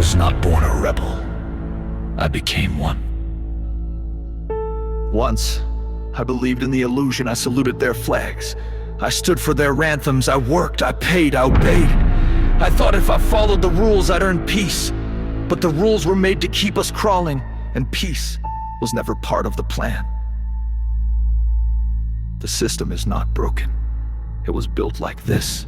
was not born a rebel. I became one. Once, I believed in the illusion. I saluted their flags. I stood for their anthems. I worked, I paid, I obeyed. I thought if I followed the rules, I'd earn peace. But the rules were made to keep us crawling, and peace was never part of the plan. The system is not broken. It was built like this.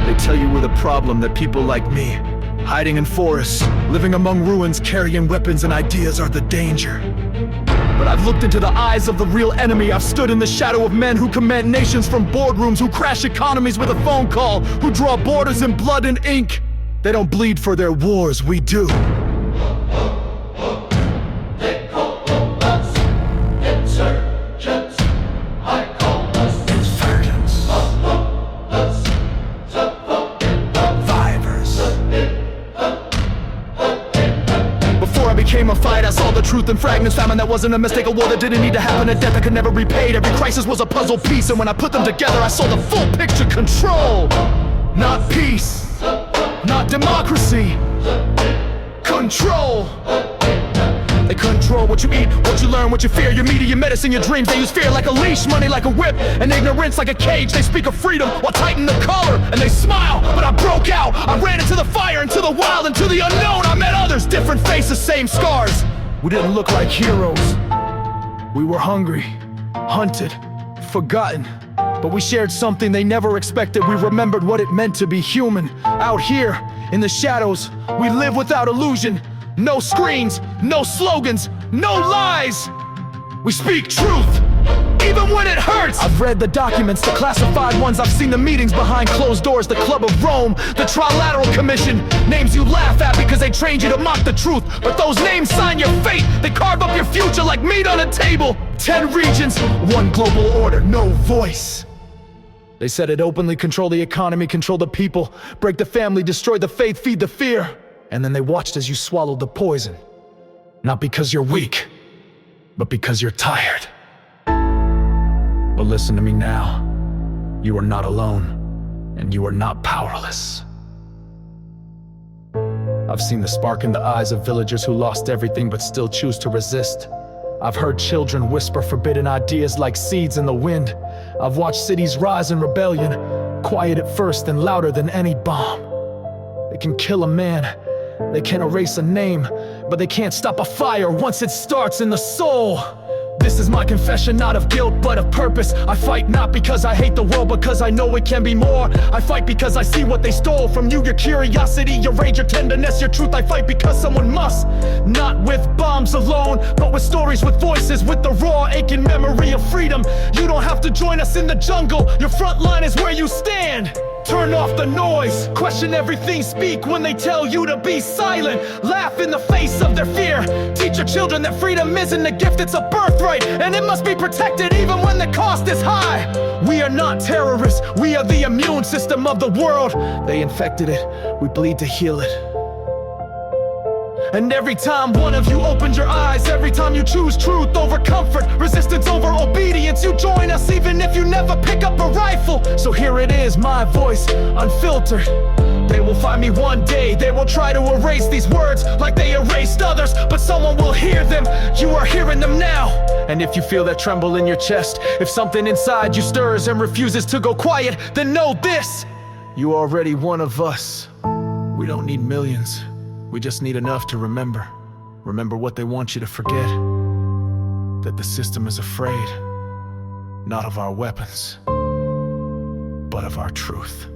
They tell you we're the problem, that people like me, hiding in forests, living among ruins, carrying weapons and ideas are the danger. But I've looked into the eyes of the real enemy. I've stood in the shadow of men who command nations from boardrooms, who crash economies with a phone call, who draw borders in blood and ink. They don't bleed for their wars, we do. They call us insurgents. I call us Insurgents. Survivors. Before I became a fight, I saw the truth in fragments. Famine that wasn't a mistake, a war that didn't need to happen, a death that could never be paid. Every crisis was a puzzle piece, and when I put them together, I saw the full picture. Control, not peace. Not democracy. Control. They control what you eat, what you learn, what you fear. Your media, your medicine, your dreams. They use fear like a leash, money like a whip, and ignorance like a cage. They speak of freedom while tightening the collar, and they smile, but I broke out. I ran into the fire, into the wild, into the unknown. I met others, different faces, same scars. We didn't look like heroes. We were hungry, hunted, forgotten. But we shared something they never expected. We remembered what it meant to be human. Out here, in the shadows, we live without illusion. No screens, no slogans, no lies. We speak truth, even when it hurts. I've read the documents, the classified ones. I've seen the meetings behind closed doors. The Club of Rome, the Trilateral Commission. Names you laugh at because they trained you to mock the truth. But those names sign your fate. They carve up your future like meat on a table. 10 regions, one global order, no voice. They said it openly: control the economy, control the people, break the family, destroy the faith, feed the fear. And then they watched as you swallowed the poison. Not because you're weak, but because you're tired. But listen to me now. You are not alone, and you are not powerless. I've seen the spark in the eyes of villagers who lost everything but still choose to resist. I've heard children whisper forbidden ideas like seeds in the wind. I've watched cities rise in rebellion, quiet at first and louder than any bomb. They can kill a man, they can erase a name, but they can't stop a fire once it starts in the soul. This is my confession, not of guilt, but of purpose. I fight not because I hate the world, because I know it can be more. I fight because I see what they stole from you. Your curiosity, your rage, your tenderness, your truth. I fight because someone must. Not with bombs alone, but with stories, with voices, with the raw, aching memory of freedom. You don't have to join us in the jungle. Your front line is where you stand. Turn off the noise, question everything, speak when they tell you to be silent. Laugh in the face of their fear. Teach your children that freedom isn't a gift, it's a birthright, and it must be protected even when the cost is high. We are not terrorists, we are the immune system of the world. They infected it, we bleed to heal it. And every time one of you opens your eyes, every time you choose truth over comfort, resistance over obedience, you join us even if you never pick up a rifle. So here it is, my voice, unfiltered. They will find me one day, they will try to erase these words like they erased others, but someone will hear them. You are hearing them now. And if you feel that tremble in your chest, if something inside you stirs and refuses to go quiet, then know this: you are already one of us. We don't need millions. We just need enough to remember. Remember what they want you to forget. That the system is afraid, not of our weapons, but of our truth.